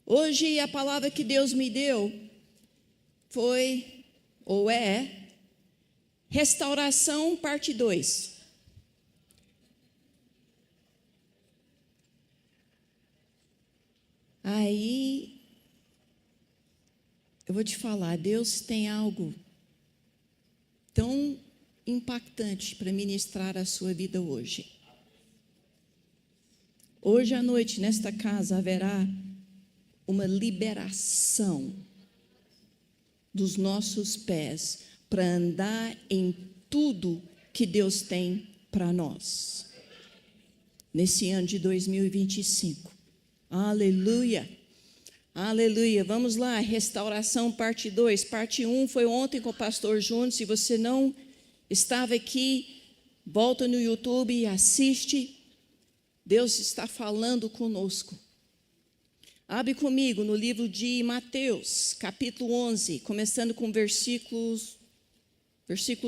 Hoje a palavra que Deus me deu foi, ou é, restauração parte 2. Aí, eu vou te falar, Deus tem algo tão impactante para ministrar a sua vida hoje. Hoje à noite, nesta casa, haverá uma liberação dos nossos pés para andar em tudo que Deus tem para nós. Nesse ano de 2025. Aleluia. Aleluia. Vamos lá, restauração parte 2. Parte 1 foi ontem com o pastor Júnior. Se você não estava aqui, volta no YouTube e assiste. Deus está falando conosco. Abre comigo no livro de Mateus, capítulo 11, começando com versículo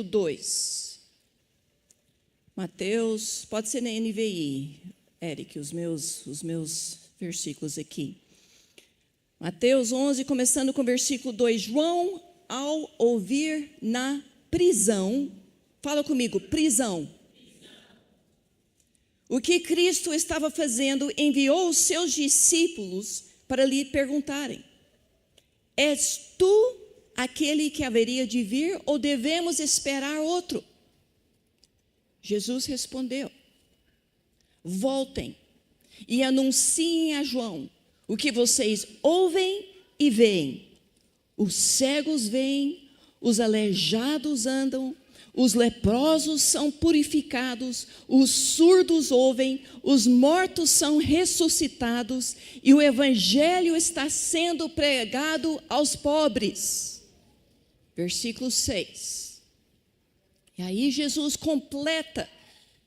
2. Mateus, pode ser na NVI, Eric, os meus versículos aqui. Mateus 11, começando com versículo 2. João, ao ouvir na prisão, fala comigo, prisão. O que Cristo estava fazendo, enviou os seus discípulos para lhe perguntarem: és tu aquele que haveria de vir ou devemos esperar outro? Jesus respondeu: voltem e anunciem a João o que vocês ouvem e veem. Os cegos veem, os aleijados andam, os leprosos são purificados, os surdos ouvem, os mortos são ressuscitados e o evangelho está sendo pregado aos pobres. Versículo 6. E aí Jesus completa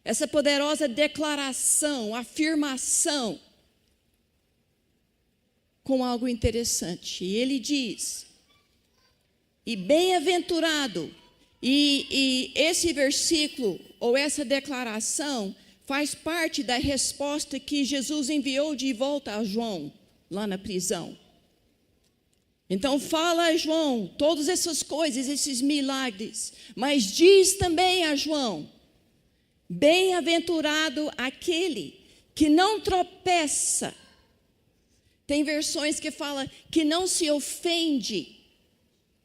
essa poderosa declaração, afirmação, com algo interessante. E ele diz: e bem-aventurado. E esse versículo, ou essa declaração, faz parte da resposta que Jesus enviou de volta a João, lá na prisão. Então fala a João todas essas coisas, esses milagres, mas diz também a João: bem-aventurado aquele que não tropeça. Tem versões que falam que não se ofende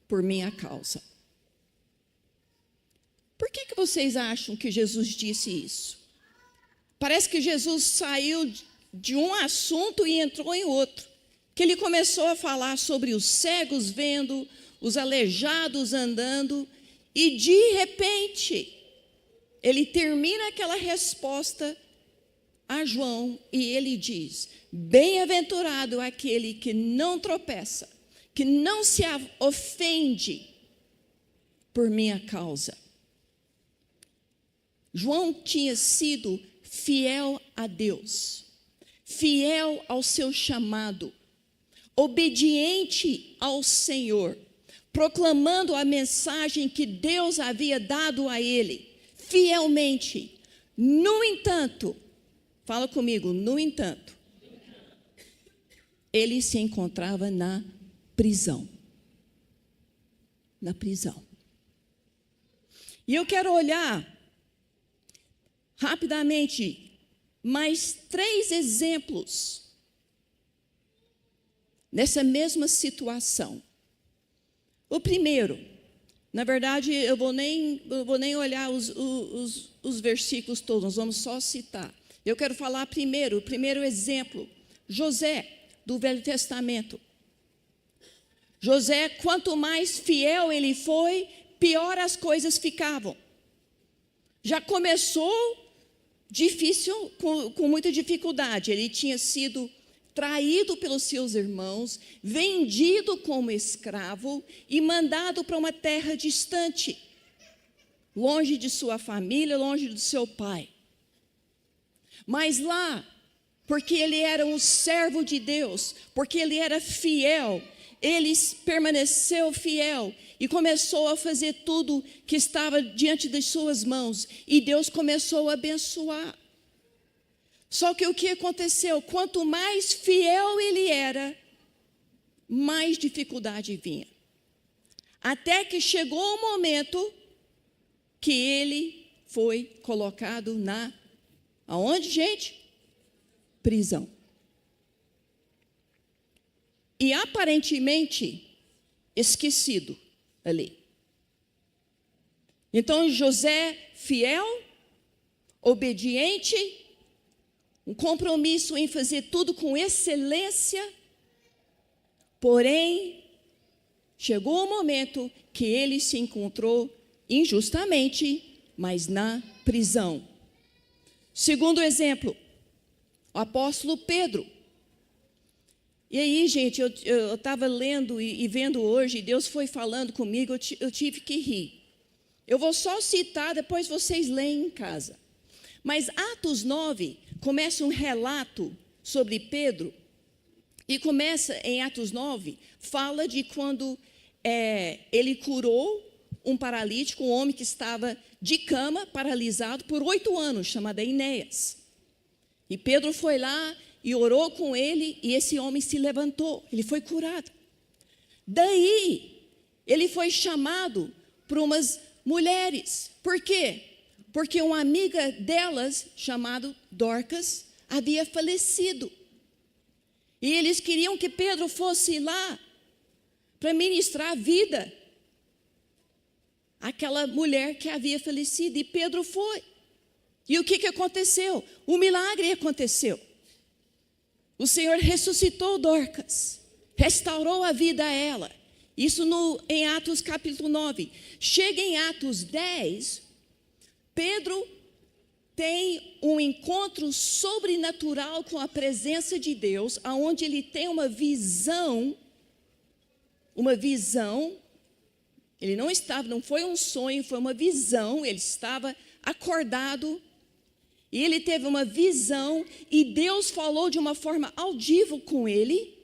por minha causa. Por que vocês acham que Jesus disse isso? Parece que Jesus saiu de um assunto e entrou em outro. Que ele começou a falar sobre os cegos vendo, os aleijados andando, e de repente, ele termina aquela resposta a João e ele diz: bem-aventurado aquele que não tropeça, que não se ofende por minha causa. João tinha sido fiel a Deus, fiel ao seu chamado, obediente ao Senhor, proclamando a mensagem que Deus havia dado a ele, fielmente. No entanto, fala comigo, no entanto, ele se encontrava na prisão. Na prisão. E eu quero olhar rapidamente mais 3 exemplos nessa mesma situação. O primeiro, na verdade, eu vou nem olhar os versículos todos, nós vamos só citar. Eu quero falar primeiro, o primeiro exemplo, José, do Velho Testamento. José, quanto mais fiel ele foi, pior as coisas ficavam. Já começou difícil, com muita dificuldade. Ele tinha sido traído pelos seus irmãos, vendido como escravo e mandado para uma terra distante, longe de sua família, longe do seu pai. Mas lá, porque ele era um servo de Deus, porque ele era fiel, ele permaneceu fiel e começou a fazer tudo que estava diante das suas mãos. E Deus começou a abençoar. Só que o que aconteceu? Quanto mais fiel ele era, mais dificuldade vinha. Até que chegou o momento que ele foi colocado aonde, gente? Prisão. E aparentemente esquecido ali. Então José, fiel, obediente, um compromisso em fazer tudo com excelência, porém, chegou o momento que ele se encontrou injustamente, mas na prisão. Segundo exemplo, o apóstolo Pedro. E aí, gente, eu estava lendo e vendo hoje, e Deus foi falando comigo, eu tive que rir. Eu vou só citar, depois vocês leem em casa. Mas Atos 9 começa um relato sobre Pedro, e começa em Atos 9, fala de quando ele curou um paralítico, um homem que estava de cama, paralisado por 8 anos, chamado Enéas. E Pedro foi lá e orou com ele, e esse homem se levantou, ele foi curado. Daí, ele foi chamado por umas mulheres. Por quê? Porque uma amiga delas, chamada Dorcas, havia falecido. E eles queriam que Pedro fosse lá para ministrar a vida àquela mulher que havia falecido. E Pedro foi. E o que aconteceu? O milagre aconteceu. O Senhor ressuscitou Dorcas, restaurou a vida a ela. Isso em Atos capítulo 9. Chega em Atos 10, Pedro tem um encontro sobrenatural com a presença de Deus, onde ele tem uma visão, ele não foi um sonho, foi uma visão, ele estava acordado, e ele teve uma visão, e Deus falou de uma forma audível com ele.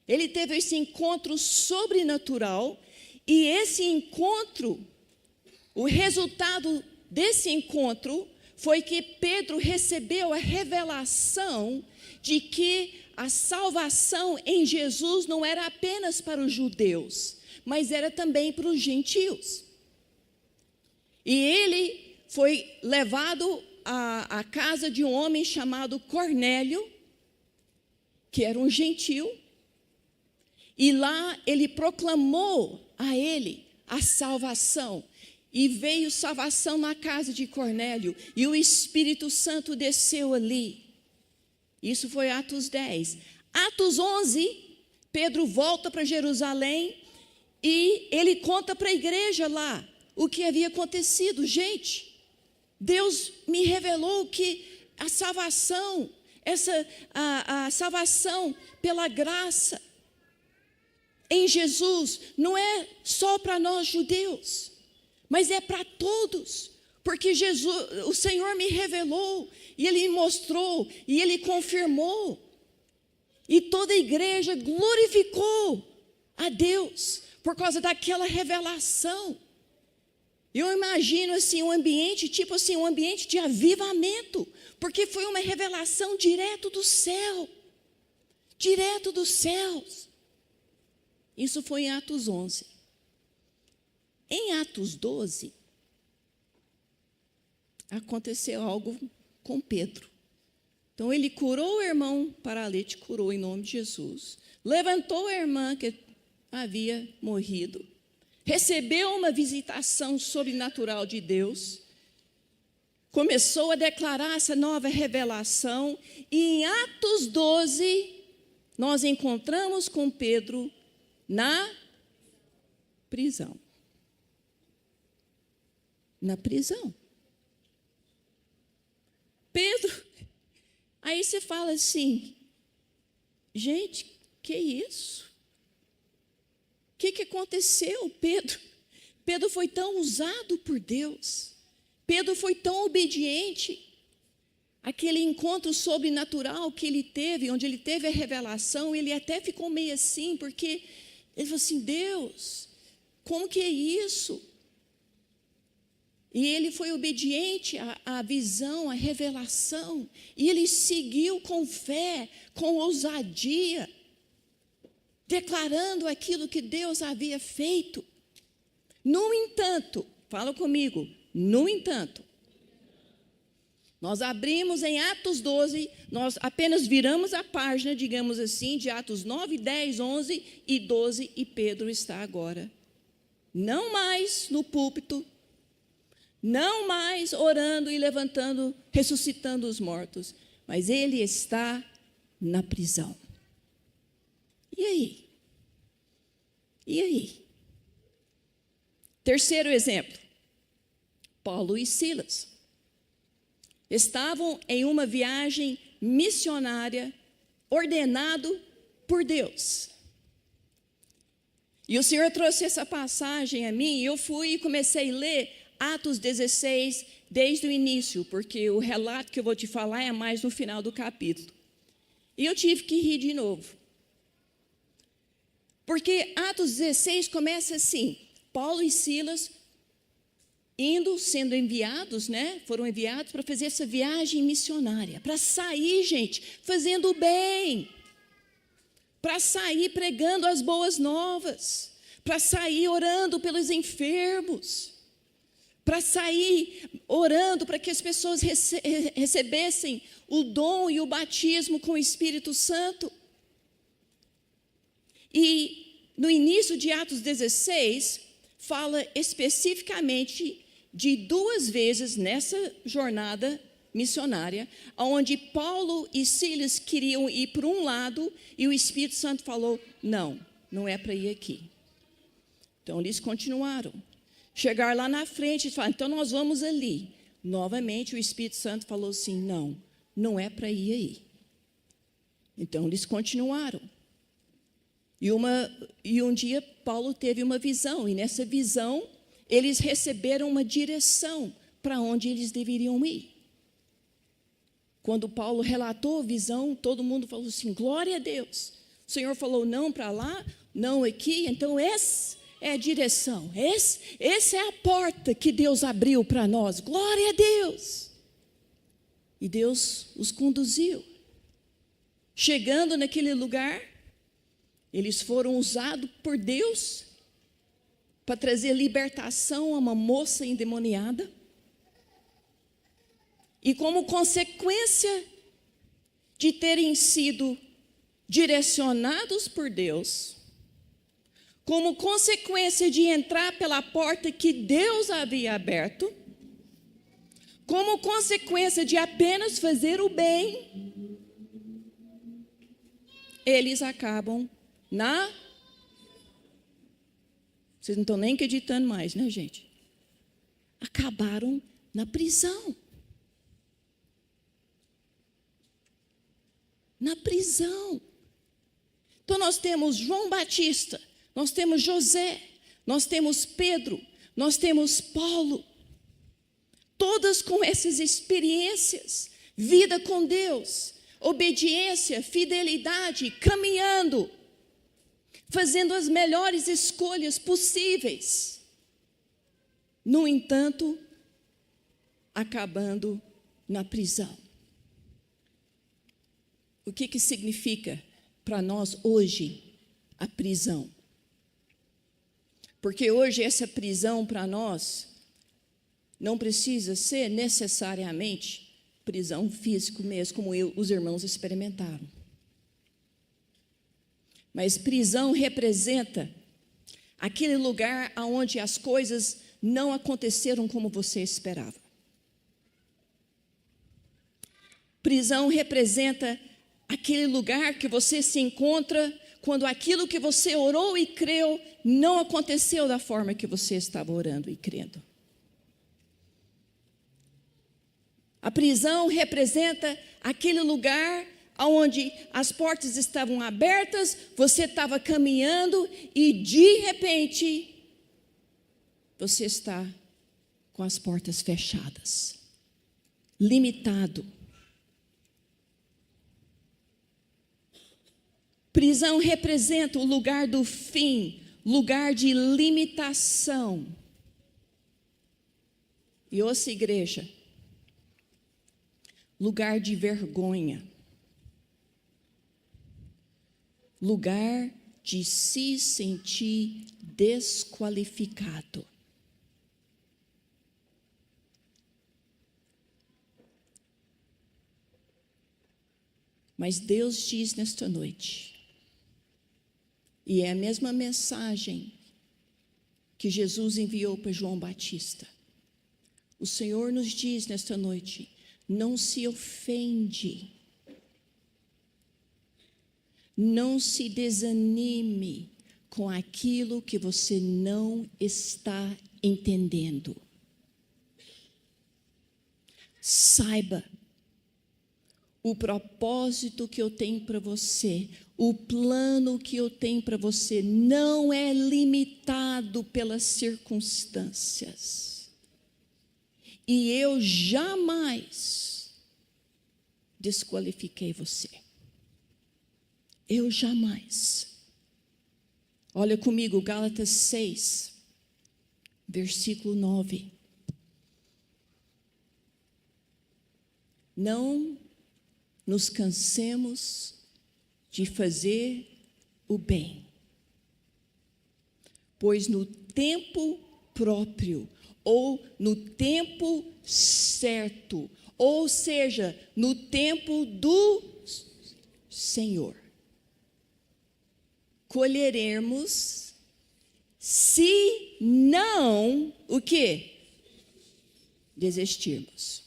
Ele teve esse encontro sobrenatural, e esse encontro, o resultado desse encontro foi que Pedro recebeu a revelação de que a salvação em Jesus não era apenas para os judeus, mas era também para os gentios. E ele foi levado à casa de um homem chamado Cornélio, que era um gentil, e lá ele proclamou a ele a salvação. E veio salvação na casa de Cornélio, e o Espírito Santo desceu ali. Isso foi Atos 10. Atos 11, Pedro volta para Jerusalém, e ele conta para a igreja lá o que havia acontecido. Gente, Deus me revelou que a salvação, a salvação pela graça em Jesus, não é só para nós judeus, mas é para todos, porque o Senhor me revelou, e Ele me mostrou, e Ele confirmou, e toda a igreja glorificou a Deus, por causa daquela revelação. Eu imagino assim, um ambiente, tipo assim, um ambiente de avivamento, porque foi uma revelação direto do céu, direto dos céus. Isso foi em Atos 11. Em Atos 12, aconteceu algo com Pedro. Então, ele curou o irmão paralítico, curou em nome de Jesus. Levantou a irmã que havia morrido. Recebeu uma visitação sobrenatural de Deus. Começou a declarar essa nova revelação. E em Atos 12, nós encontramos com Pedro na prisão. Na prisão. Pedro, aí você fala assim, gente, que isso? O que aconteceu, Pedro? Pedro foi tão usado por Deus. Pedro foi tão obediente. Aquele encontro sobrenatural que ele teve, onde ele teve a revelação, ele até ficou meio assim, porque ele falou assim, Deus, como que é isso? E ele foi obediente à visão, à revelação. E ele seguiu com fé, com ousadia. declarando aquilo que Deus havia feito. No entanto, fala comigo, no entanto, nós abrimos em Atos 12, nós apenas viramos a página, digamos assim, de Atos 9, 10, 11 e 12, e Pedro está agora, não mais no púlpito, não mais orando e levantando, ressuscitando os mortos, mas ele está na prisão. E aí? E aí? Terceiro exemplo, Paulo e Silas estavam em uma viagem missionária ordenado por Deus. E o Senhor trouxe essa passagem a mim, e eu fui e comecei a ler Atos 16 desde o início, porque o relato que eu vou te falar é mais no final do capítulo. E eu tive que rir de novo. Porque Atos 16 começa assim, Paulo e Silas sendo enviados, né? Foram enviados para fazer essa viagem missionária, para sair, gente, fazendo o bem, para sair pregando as boas novas, para sair orando pelos enfermos, para sair orando para que as pessoas recebessem o dom e o batismo com o Espírito Santo. E no início de Atos 16, fala especificamente de 2 vezes nessa jornada missionária, onde Paulo e Silas queriam ir para um lado e o Espírito Santo falou, não, não é para ir aqui. Então eles continuaram. Chegar lá na frente e falar, então nós vamos ali. Novamente o Espírito Santo falou assim, não, não é para ir aí. Então eles continuaram. E um dia Paulo teve uma visão, e nessa visão eles receberam uma direção para onde eles deveriam ir. Quando Paulo relatou a visão, todo mundo falou assim, glória a Deus. O Senhor falou não para lá, não aqui, então essa é a direção, essa é a porta que Deus abriu para nós, glória a Deus. E Deus os conduziu. Chegando naquele lugar, eles foram usados por Deus para trazer libertação a uma moça endemoniada. E como consequência de terem sido direcionados por Deus, como consequência de entrar pela porta que Deus havia aberto, como consequência de apenas fazer o bem, eles acabam Vocês não estão nem acreditando mais, né, gente? Acabaram na prisão. Na prisão. Então nós temos João Batista, nós temos José, nós temos Pedro, nós temos Paulo. Todas com essas experiências, vida com Deus, obediência, fidelidade, caminhando, fazendo as melhores escolhas possíveis. No entanto, acabando na prisão. O que significa para nós hoje a prisão? Porque hoje essa prisão para nós não precisa ser necessariamente prisão física mesmo, como os irmãos experimentaram. Mas prisão representa aquele lugar onde as coisas não aconteceram como você esperava. Prisão representa aquele lugar que você se encontra quando aquilo que você orou e creu não aconteceu da forma que você estava orando e crendo. A prisão representa aquele lugar onde as portas estavam abertas, você estava caminhando e de repente você está com as portas fechadas, limitado. Prisão representa o lugar do fim, lugar de limitação. E ouça, igreja, lugar de vergonha, lugar de se sentir desqualificado. Mas Deus diz nesta noite, e é a mesma mensagem que Jesus enviou para João Batista. O Senhor nos diz nesta noite, não se ofende, não se desanime com aquilo que você não está entendendo. Saiba, o propósito que eu tenho para você, o plano que eu tenho para você não é limitado pelas circunstâncias. E eu jamais desqualifiquei você. Eu jamais. Olha comigo, Gálatas 6, versículo 9. Não nos cansemos de fazer o bem, pois no tempo próprio, ou no tempo certo, ou seja, no tempo do Senhor, colheremos, se não, o quê? Desistirmos.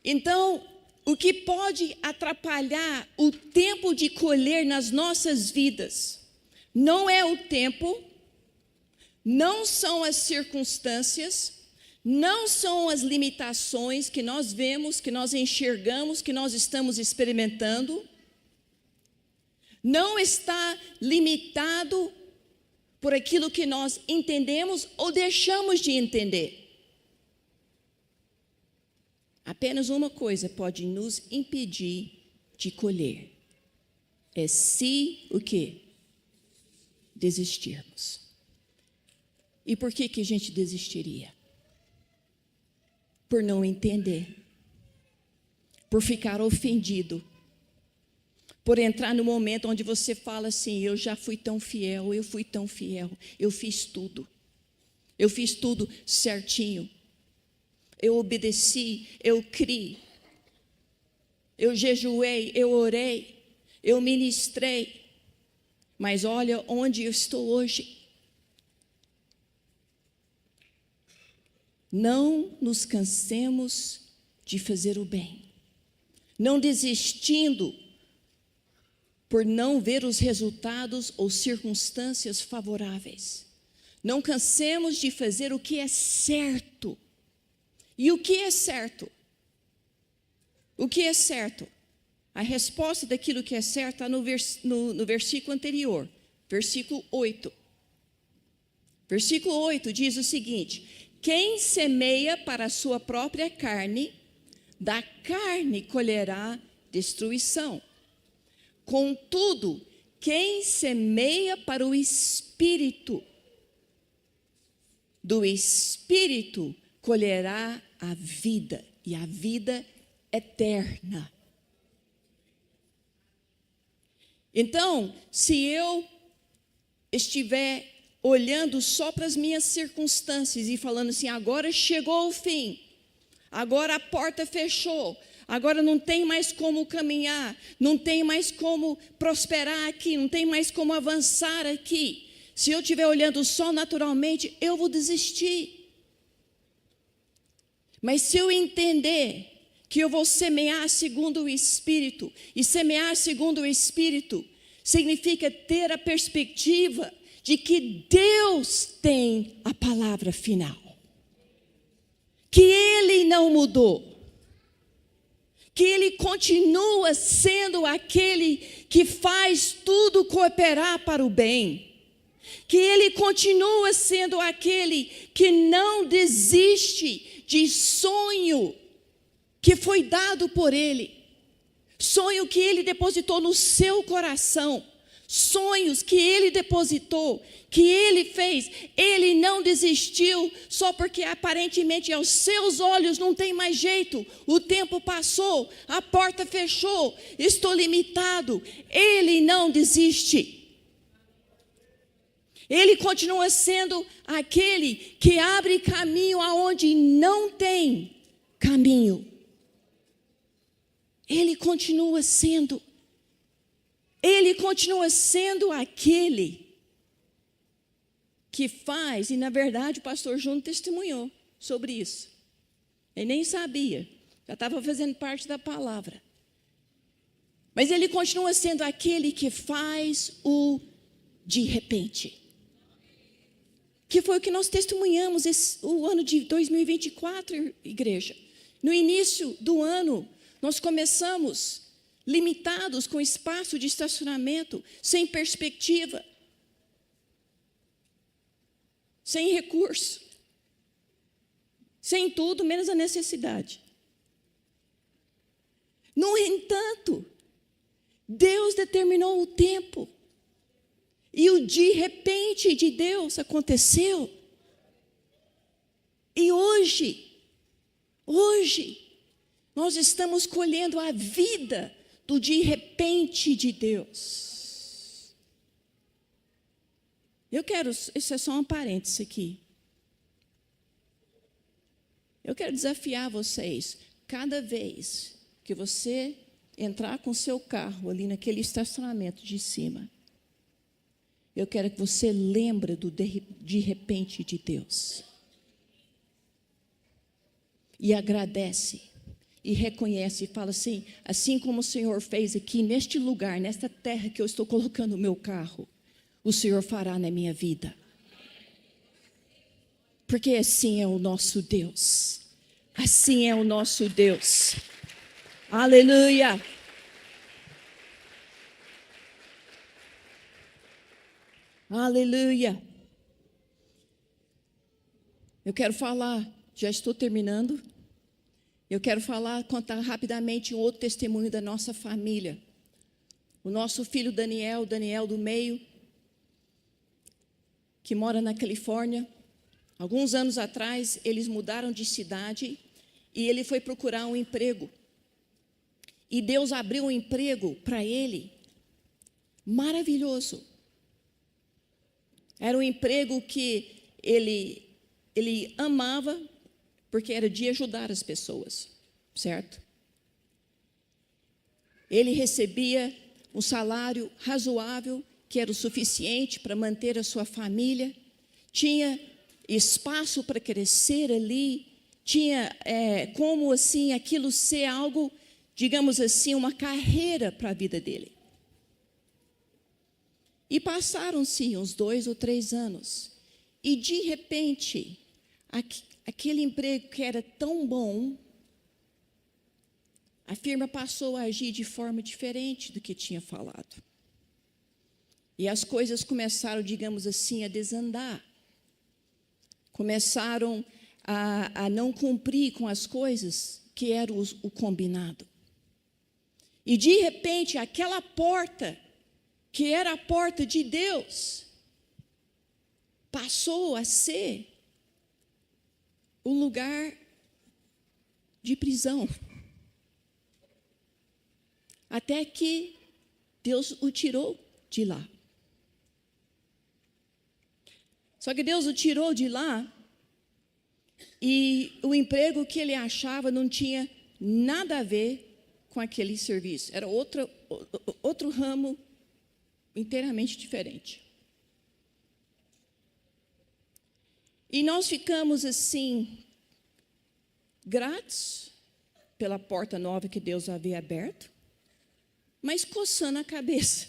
Então, o que pode atrapalhar o tempo de colher nas nossas vidas não é o tempo, não são as circunstâncias, não são as limitações que nós vemos, que nós enxergamos, que nós estamos experimentando. Não está limitado por aquilo que nós entendemos ou deixamos de entender. Apenas uma coisa pode nos impedir de colher. É se o quê? Desistirmos. E por que a gente desistiria? Por não entender. Por ficar ofendido. Por entrar no momento onde você fala assim, eu já fui tão fiel, eu fui tão fiel, eu fiz tudo. Eu fiz tudo certinho. Eu obedeci, eu criei, eu jejuei, eu orei, eu ministrei. Mas olha onde eu estou hoje. Não nos cansemos de fazer o bem. Não desistindo por não ver os resultados ou circunstâncias favoráveis. Não cansemos de fazer o que é certo. E o que é certo? O que é certo? A resposta daquilo que é certo está no versículo anterior, versículo 8. Versículo 8 diz o seguinte: quem semeia para a sua própria carne, da carne colherá destruição. Contudo, quem semeia para o Espírito, do Espírito colherá a vida, e a vida eterna. Então, se eu estiver olhando só para as minhas circunstâncias e falando assim, agora chegou o fim, agora a porta fechou, agora não tem mais como caminhar, não tem mais como prosperar aqui, não tem mais como avançar aqui. Se eu estiver olhando só naturalmente, eu vou desistir. Mas se eu entender que eu vou semear segundo o Espírito, e semear segundo o Espírito significa ter a perspectiva de que Deus tem a palavra final, que Ele não mudou, que Ele continua sendo aquele que faz tudo cooperar para o bem, que Ele continua sendo aquele que não desiste de sonho que foi dado por Ele, sonho que Ele depositou no seu coração, sonhos que Ele depositou, que Ele fez. Ele não desistiu só porque aparentemente aos seus olhos não tem mais jeito. O tempo passou, a porta fechou, estou limitado. Ele não desiste. Ele continua sendo aquele que abre caminho aonde não tem caminho. Ele continua sendo aquele que faz, e na verdade o pastor Júnior testemunhou sobre isso. Ele nem sabia, já estava fazendo parte da palavra. Mas ele continua sendo aquele que faz o de repente. Que foi o que nós testemunhamos o ano de 2024, igreja. No início do ano, nós começamos limitados com espaço de estacionamento, sem perspectiva, sem recurso, sem tudo, menos a necessidade. No entanto, Deus determinou o tempo, e o de repente de Deus aconteceu. E hoje, nós estamos colhendo a vida do de repente de Deus. Isso é só um parênteses aqui. Eu quero desafiar vocês, cada vez que você entrar com seu carro ali naquele estacionamento de cima, eu quero que você lembre do de repente de Deus. E agradece. E reconhece e fala assim como o Senhor fez aqui neste lugar, nesta terra que eu estou colocando o meu carro, o Senhor fará na minha vida. Porque assim é o nosso Deus. Assim é o nosso Deus. Aleluia. Aleluia. Eu quero falar, já estou terminando. Eu quero contar rapidamente um outro testemunho da nossa família. O nosso filho Daniel do meio, que mora na Califórnia. Alguns anos atrás, eles mudaram de cidade e ele foi procurar um emprego. E Deus abriu um emprego para ele maravilhoso. Era um emprego que ele amava, porque era de ajudar as pessoas, certo? Ele recebia um salário razoável, que era o suficiente para manter a sua família, tinha espaço para crescer ali, tinha como assim aquilo ser algo, digamos assim, uma carreira para a vida dele. E passaram-se uns 2 ou 3 anos, e de repente, aquele emprego que era tão bom, a firma passou a agir de forma diferente do que tinha falado. E as coisas começaram, digamos assim, a desandar. Começaram a não cumprir com as coisas que era o combinado. E de repente, aquela porta, que era a porta de Deus, passou a ser um lugar de prisão. Até que Deus o tirou de lá. Só que Deus o tirou de lá e o emprego que ele achava não tinha nada a ver com aquele serviço. Era outro ramo inteiramente diferente. E nós ficamos assim, gratos pela porta nova que Deus havia aberto, mas coçando a cabeça.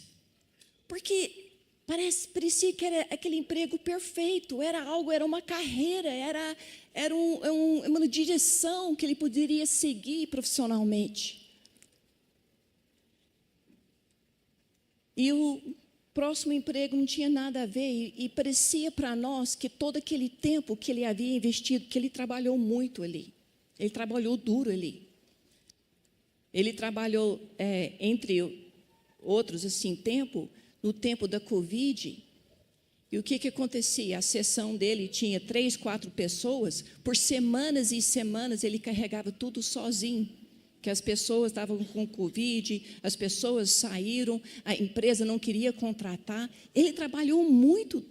Porque parecia que era aquele emprego perfeito, era uma carreira, era uma direção que ele poderia seguir profissionalmente. E o próximo emprego não tinha nada a ver, e parecia para nós que todo aquele tempo que ele havia investido, que ele trabalhou muito ali, ele trabalhou duro ali. Ele trabalhou, entre outros, assim, tempo, no tempo da Covid. E o que acontecia? A sessão dele tinha 3, 4 pessoas. Por semanas e semanas ele carregava tudo sozinho. Que as pessoas estavam com Covid, as pessoas saíram, a empresa não queria contratar. Ele trabalhou muito,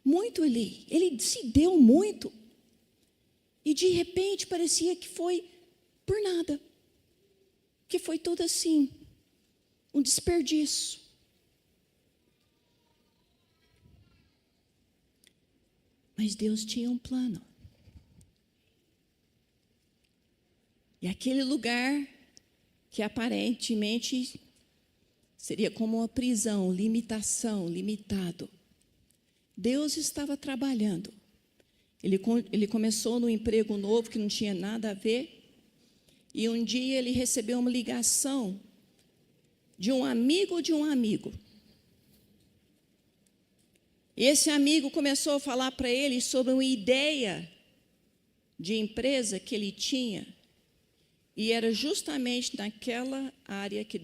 muito ali. Ele se deu muito. E de repente parecia que foi por nada. Que foi tudo assim, um desperdício. Mas Deus tinha um plano. E aquele lugar que aparentemente seria como uma prisão, limitação, limitado. Deus estava trabalhando. Ele começou num emprego novo que não tinha nada a ver. E um dia ele recebeu uma ligação de um amigo. Esse amigo começou a falar para ele sobre uma ideia de empresa que ele tinha. E era justamente naquela área que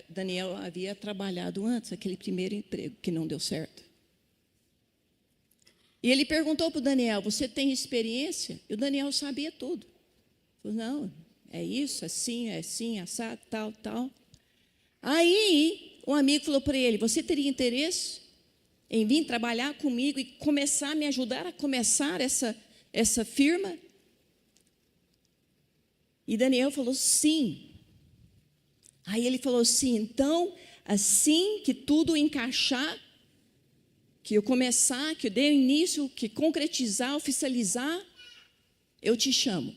Daniel havia trabalhado antes, aquele primeiro emprego que não deu certo. E ele perguntou para o Daniel, você tem experiência? E o Daniel sabia tudo. Falou, não, é isso, assim, assado, tal. Aí, um amigo falou para ele, você teria interesse em vir trabalhar comigo e começar a me ajudar a começar essa firma? E Daniel falou, sim. Aí ele falou assim, então, assim que tudo encaixar, que eu começar, que eu dê início, que concretizar, oficializar, eu te chamo.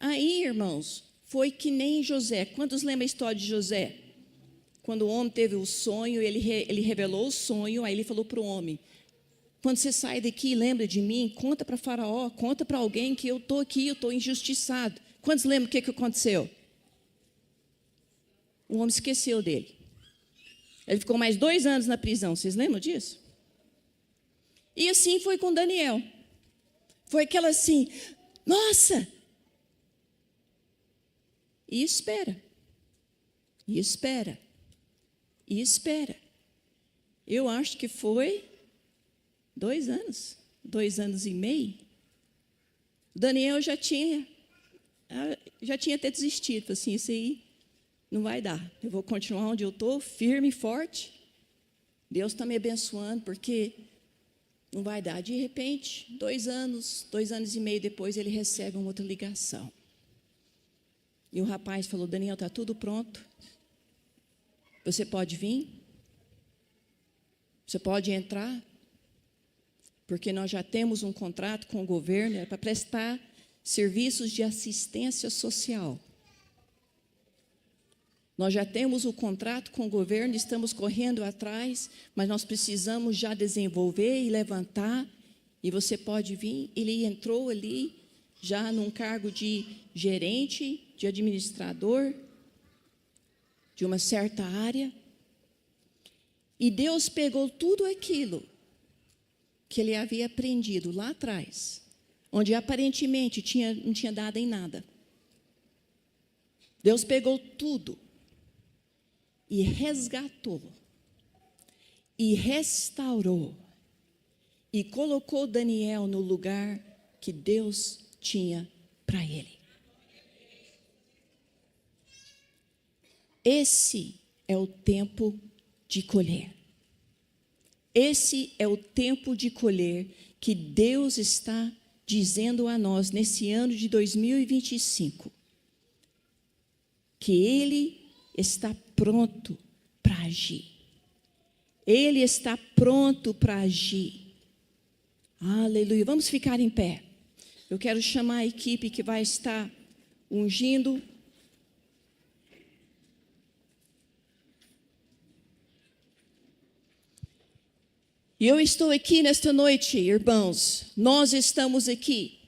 Aí, irmãos, foi que nem José. Quantos lembram a história de José? Quando o homem teve o sonho, ele revelou o sonho, aí ele falou para o homem, quando você sai daqui, lembra de mim, conta para Faraó, conta para alguém que eu estou aqui, eu estou injustiçado. Quantos lembram o que aconteceu? O homem esqueceu dele. Ele ficou mais 2 anos na prisão, vocês lembram disso? E assim foi com Daniel. Foi aquela assim, nossa! E espera. Eu acho que foi 2 anos, 2 anos e meio. Daniel já tinha até desistido. Falei assim, isso aí não vai dar. Eu vou continuar onde eu estou, firme e forte. Deus está me abençoando, porque não vai dar. De repente, 2 anos e meio depois, ele recebe uma outra ligação. E o rapaz falou, Daniel, está tudo pronto. Você pode vir? Você pode entrar? Porque nós já temos um contrato com o governo para prestar serviços de assistência social. Nós já temos o contrato com o governo, estamos correndo atrás, mas nós precisamos já desenvolver e levantar, e você pode vir. Ele entrou ali, já num cargo de gerente, de administrador, de uma certa área, e Deus pegou tudo aquilo que ele havia aprendido lá atrás, onde aparentemente não tinha dado em nada. Deus pegou tudo e resgatou, e restaurou, e colocou Daniel no lugar que Deus tinha para ele. Esse é o tempo de colher. Esse é o tempo de colher que Deus está dizendo a nós nesse ano de 2025. Que Ele está pronto para agir. Ele está pronto para agir. Aleluia. Vamos ficar em pé. Eu quero chamar a equipe que vai estar ungindo. E eu estou aqui nesta noite, irmãos, nós estamos aqui.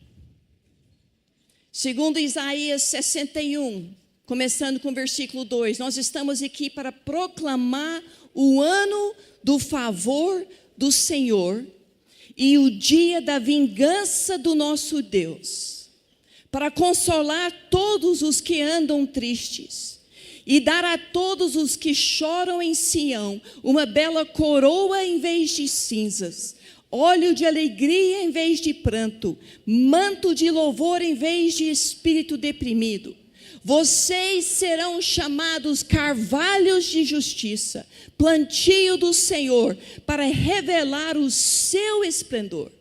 Segundo Isaías 61, começando com o versículo 2, nós estamos aqui para proclamar o ano do favor do Senhor e o dia da vingança do nosso Deus, para consolar todos os que andam tristes e dar a todos os que choram em Sião uma bela coroa em vez de cinzas, óleo de alegria em vez de pranto, manto de louvor em vez de espírito deprimido. Vocês serão chamados carvalhos de justiça, plantio do Senhor, para revelar o seu esplendor.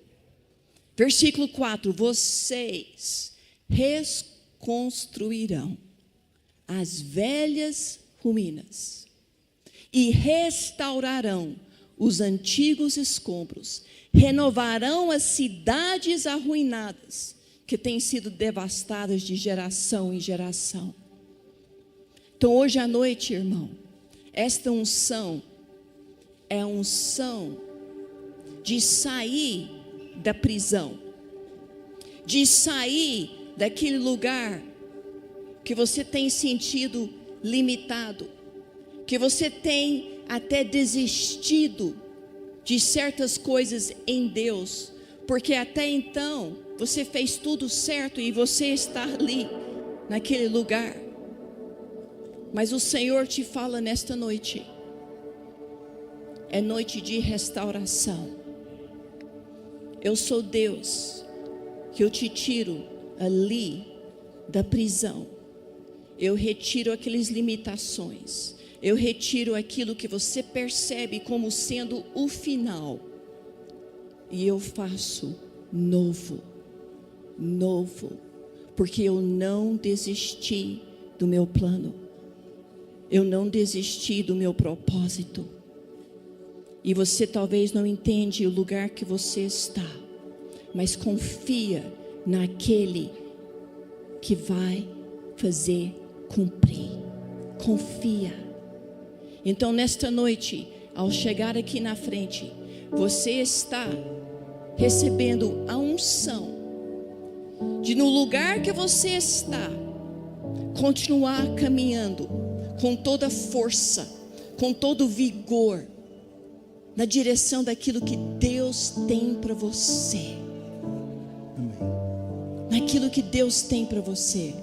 Versículo 4, vocês reconstruirão as velhas ruínas e restaurarão os antigos escombros, renovarão as cidades arruinadas, que têm sido devastadas de geração em geração. Então hoje à noite, irmão, esta unção é a unção de sair da prisão, de sair daquele lugar que você tem sentido limitado, que você tem até desistido de certas coisas em Deus, porque até então você fez tudo certo e você está ali, naquele lugar. Mas o Senhor te fala nesta noite, é noite de restauração. Eu sou Deus, que eu te tiro ali da prisão. Eu retiro aquelas limitações. Eu retiro aquilo que você percebe como sendo o final. E eu faço novo. Novo. Porque eu não desisti do meu plano. Eu não desisti do meu propósito. E você talvez não entende o lugar que você está. Mas confia naquele que vai fazer cumprir. Confia. Então nesta noite, ao chegar aqui na frente, você está recebendo a unção de, no lugar que você está, continuar caminhando com toda força, com todo vigor, na direção daquilo que Deus tem para você. Amém. Naquilo que Deus tem para você.